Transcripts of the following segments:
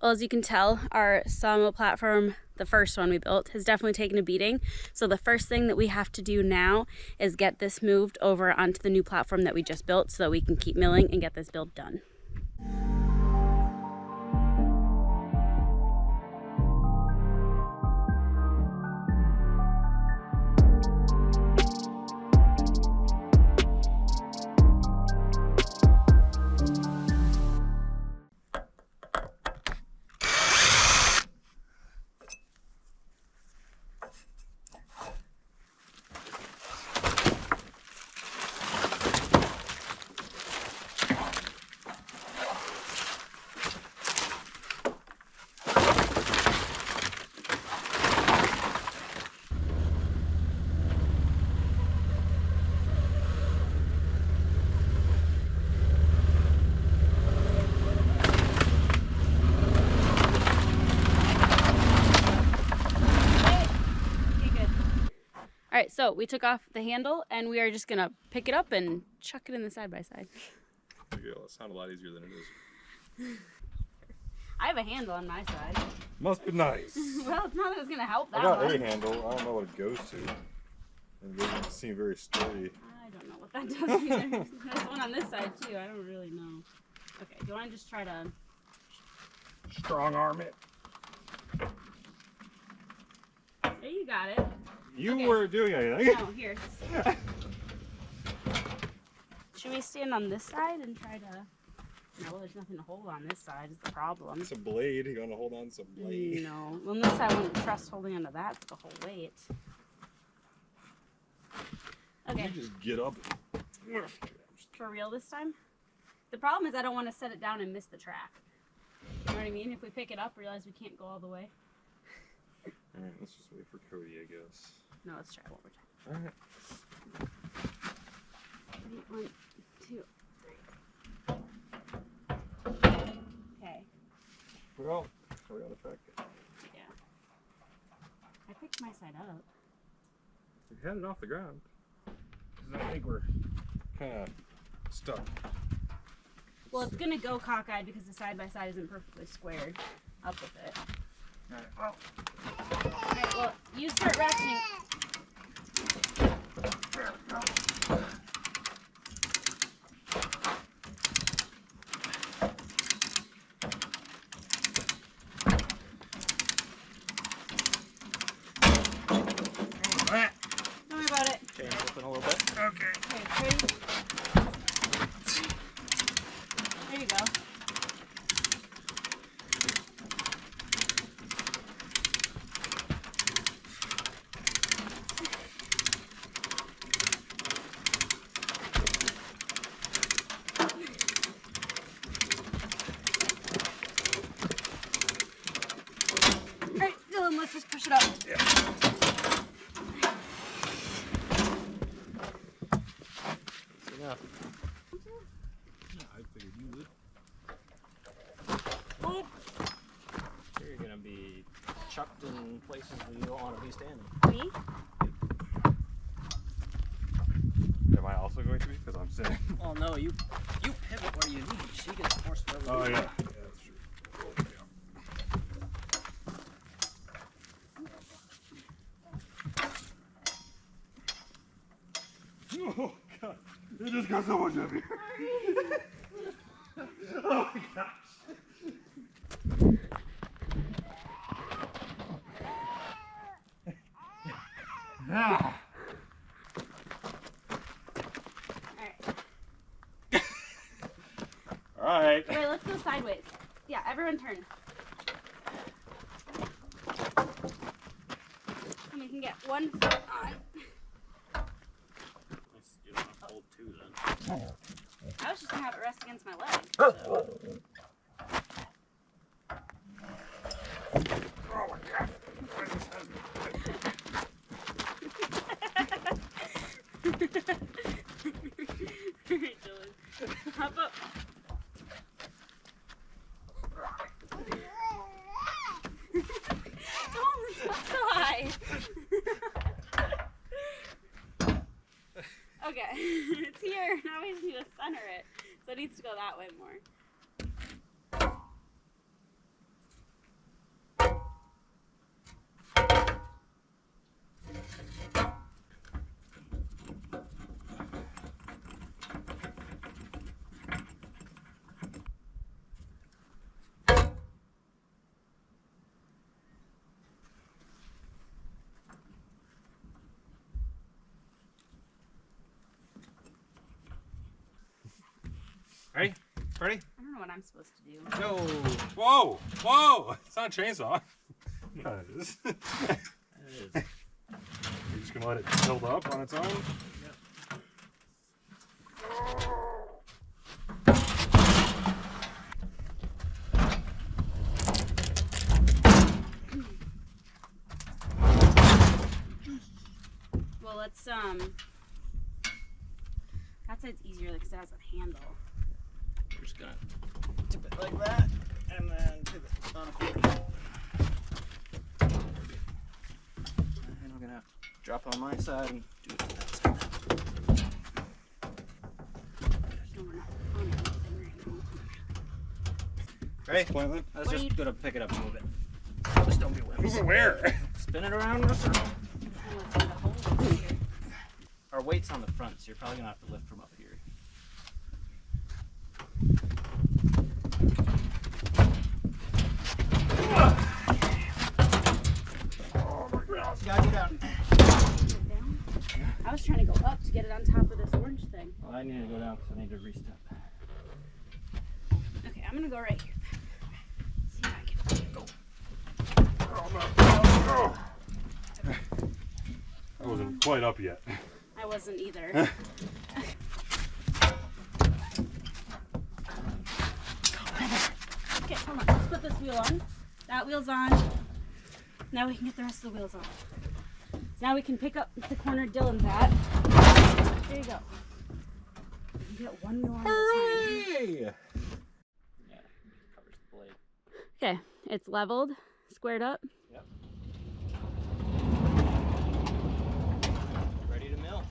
Well, as you can tell, our sawmill platform, the first one we built, has definitely taken a beating. So the first thing that we have to do now is get this moved over onto the new platform that we just built so that we can keep milling and get this build done. All right, so we took off the handle and we are just gonna pick it up and chuck it in the side by side. There you go. That sounds a lot easier than it is. I have a handle on my side. Must be nice. Well, it's not that it's gonna help that I got much. a handle. I don't know what it goes to. It doesn't seem very sturdy. I don't know what that does either. There's one on this side too. I don't really know. Okay, do you want to just try to Strong arm it. There, you got it. You Okay. weren't doing anything. No, here. Should we stand on this side and try to... No, there's nothing to hold on this side is the problem. It's a blade. You're gonna hold on to some blade. No. Well, this I wouldn't trust holding onto that the whole weight. Okay. You just get up. For real this time? The problem is I don't want to set it down and miss the track. You know what I mean? If we pick it up, realize we can't go all the way. Alright, let's just wait for Cody, I guess. No, let's try one more time. Alright. 1, 2, 3. Okay. Well, we gotta pack it. Yeah. I picked my side up. We had it off the ground. Because I think we're kind of stuck. Well, it's gonna go cockeyed because the side by side isn't perfectly squared up with it. Alright, well. Alright, well, you start ratcheting. There we go. Don't worry about it. Chain open a little bit. Okay. Okay, ready? There you go. Alright, Dylan, let's just push it up. Yeah. Enough. Yeah, I figured you would. Oh. You're gonna be chucked in places where you don't want to be standing. Me? Am I also going to be? Because I'm sitting. Oh no, you pivot where you need. She gets forced wherever. Oh, you yeah. need. Yeah, that's true. Oh, God. It just got so much heavier. Oh, my gosh. Now. Alright. All right. Wait, let's go sideways. Yeah, everyone turn. And we can get one foot on. You don't have to hold two then. I was just gonna have it rest against my leg. So. Oh, my God. Alright, Dylan. Hop up. Oh, it's not so high. Okay, it's here. Now we just need to center it. So it needs to go that way more. Ready? Ready? I don't know what I'm supposed to do. Go! Whoa! Whoa! It's not a chainsaw. Yeah, it is. It is. You're just gonna let it build up on its own? Well, let's that side's easier because it has a handle. We're just gonna tip it like that, and then pivot on a quarter. And we're gonna have to drop on my side and do it to that side. No, we're not on anything right now. Ready? Point then. I was just gonna pick it up and move it. Just don't be Move wimps. it where? Spin it around in a circle. Let's do the whole thing here. Our weight's on the front, so you're probably gonna have to lift from up here. Got you down. I was trying to go up to get it on top of this orange thing. Well, I need to go down because I need to restep. Okay, I'm gonna go right here. See if I can go. I wasn't quite up yet. I wasn't either. Okay, hold on. Let's put this wheel on. That wheel's on. Now we can get the rest of the wheels on. So now we can pick up the corner Dylan's at. There you go. You get one wheel on at a time. Hooray! Yeah, it covers the blade. Okay, it's leveled, squared up. Yep. Ready to mill.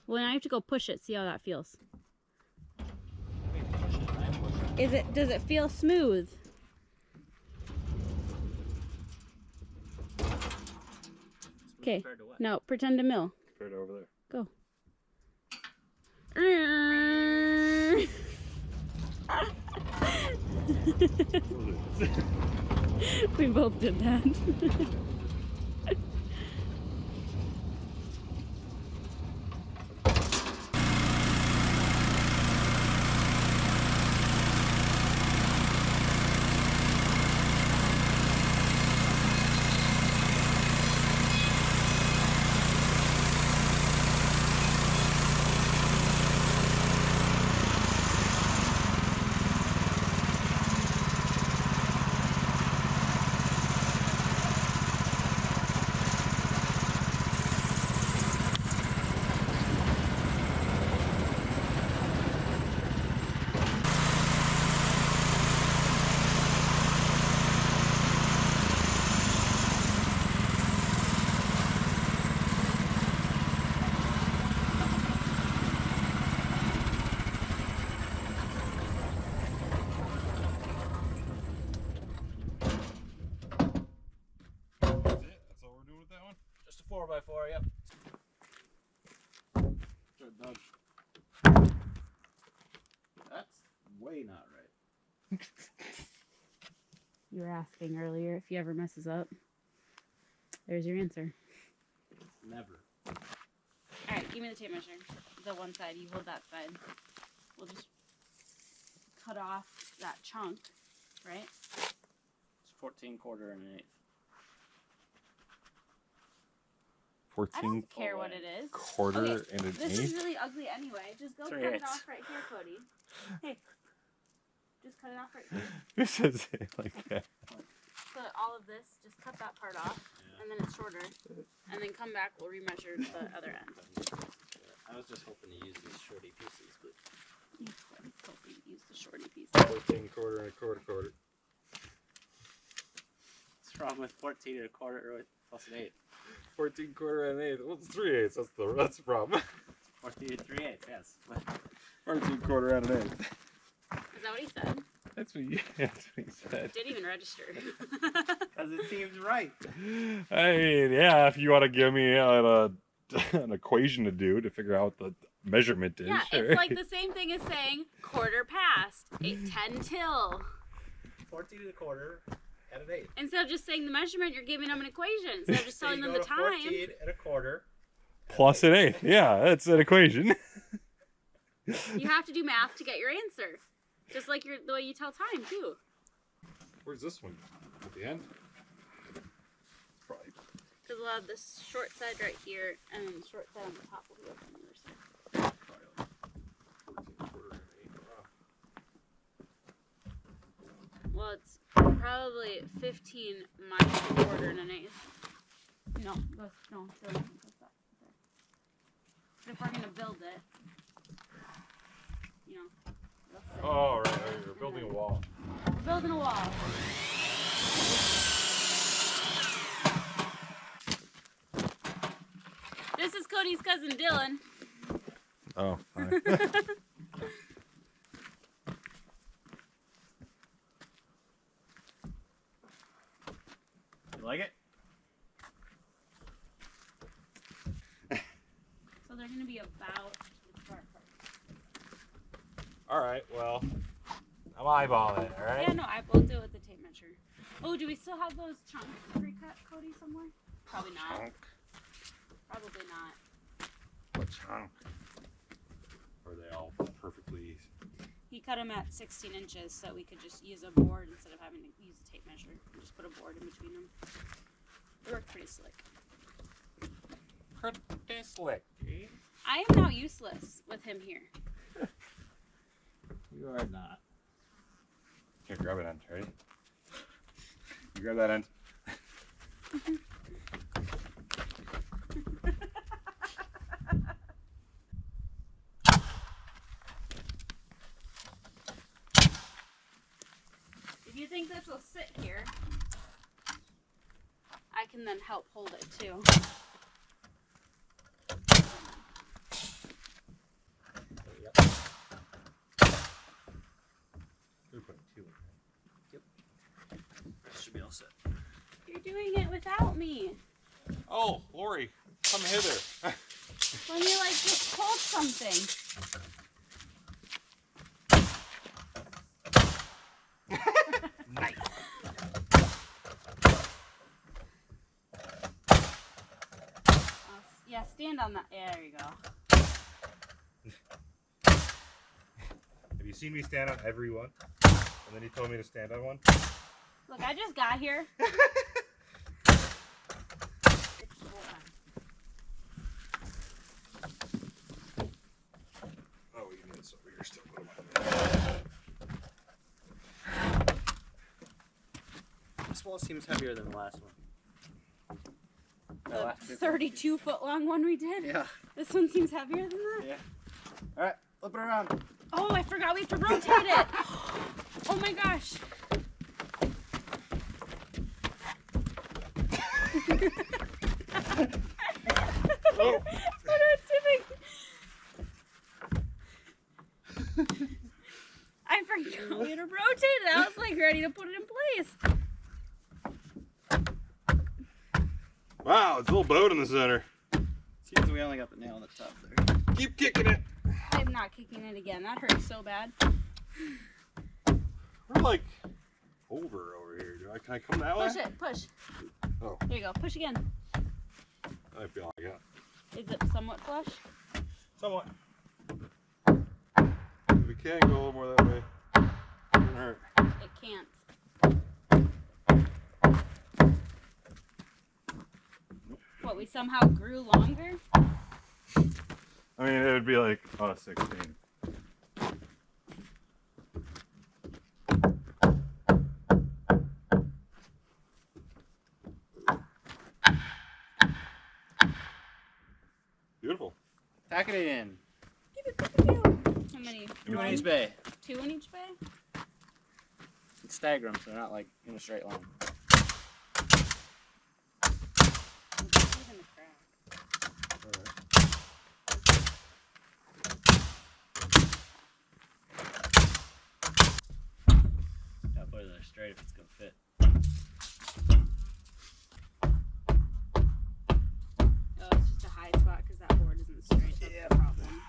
Well, now you have to go push it. See how that feels. Wait, push it. I push it. Does it feel smooth? Okay. Compared to what? No, pretend to mill. Compared to over there. Go. We both did that. That's it? That's all we're doing with that one? Just a 4x4, yep. Good done. That's way not right. You were asking earlier if he ever messes up. There's your answer. Never. All right, give me the tape measure. The one side, you hold that side. We'll just cut off that chunk, right? It's 14 quarter and an eighth. 14 I don't care what it is. quarter Okay, and an This is eighth. really ugly anyway. Just go cut 3/8. it off right here, Cody. Hey, just cut it off right here. Who says it like that? So all of this, just cut that part off, and then it's shorter. And then come back, we'll remeasure the other end. I was just hoping to use these shorty pieces, but Hopefully use the shorty piece. 14 quarter and a quarter. what's wrong with 14 and a quarter plus an eighth? 14 quarter and an eighth. Well, it's 3/8. That's the problem. 14 and 3/8, yes. 14 quarter and an eighth. Is that what he said? That's what he said. Didn't even register. Because it seems right. I mean, yeah, if you want to give me an equation to do to figure out what the measurement is. Yeah, sure. it's like the same thing as saying quarter past, 10 till. 14 and a quarter and an eighth. Instead of just saying the measurement, you're giving them an equation. Instead of just So telling you them go the to time. 14 and a quarter. Plus an eighth. Yeah, that's an equation. You have to do math to get your answer. Just like the way you tell time, too. Where's this one? At the end? Probably. Because we'll have this short side right here, and then the short side on the top will be up on the other side. Probably like 14 quarter and 8. Wow. Well, it's probably 15 minus a quarter and an eighth. No, no. But if we're going to build it, you know. Oh, right. You're building a wall. We're building a wall. This is Cody's cousin Dylan. Oh, hi. You like it? So they're going to be about the start part. All right, well, I'm eyeballing it, all right? Yeah, no, we'll do it with the tape measure. Oh, do we still have those chunks pre-cut, Cody, somewhere? Probably not. Chunk. Probably not. What chunk? Or are they all perfectly... He cut them at 16 inches, so we could just use a board instead of having to use a tape measure. Just put a board in between them. It worked pretty slick. Pretty slick, eh? I am now useless with him here. You are not. Here, grab it end, ready? You grab that end. If you think this will sit here, I can then help hold it too. We're putting two in. Yep. Should be all set. You're doing it without me. Oh, Lori, come hither. When you like just hold something. Nice. Yeah, stand on that. Yeah, there you go. Have you seen me stand on every one? And then he told me to stand on one? Look, I just got here. Oh, you need this over here still. This wall seems heavier than the last one. The 32-foot long one we did? Yeah. This one seems heavier than that? Yeah. Alright, flip it around. Oh, I forgot we have to rotate it. Oh my gosh. Oh. What am I doing? I forgot we had to rotate it. I was like ready to put it in place. Wow, it's a little boat in the center. Seems we only got the nail on the top there. Keep kicking it. I'm not kicking it again. That hurts so bad. We're like over here. Can I come that way? Push it. Push. Oh. There you go. Push again. I feel like that. Is it somewhat flush? Somewhat. If we can go a little more that way, it won't hurt. It can't. What, we somehow grew longer? I mean, it would be like 16. Beautiful. Tack it in. How many? Two in One? each bay. 2 in each bay? Stagger them so they're not like in a straight line. Even the crack. Gotta put it there straight if it's gonna fit. Oh, it's just a high spot because that board isn't straight. That's the problem.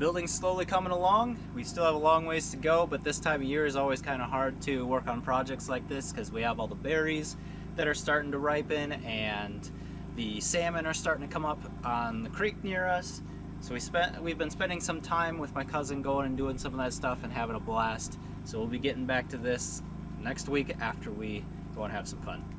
building's slowly coming along. We still have a long ways to go, but this time of year is always kind of hard to work on projects like this because we have all the berries that are starting to ripen and the salmon are starting to come up on the creek near us. So we've been spending some time with my cousin going and doing some of that stuff and having a blast. So we'll be getting back to this next week after we go and have some fun.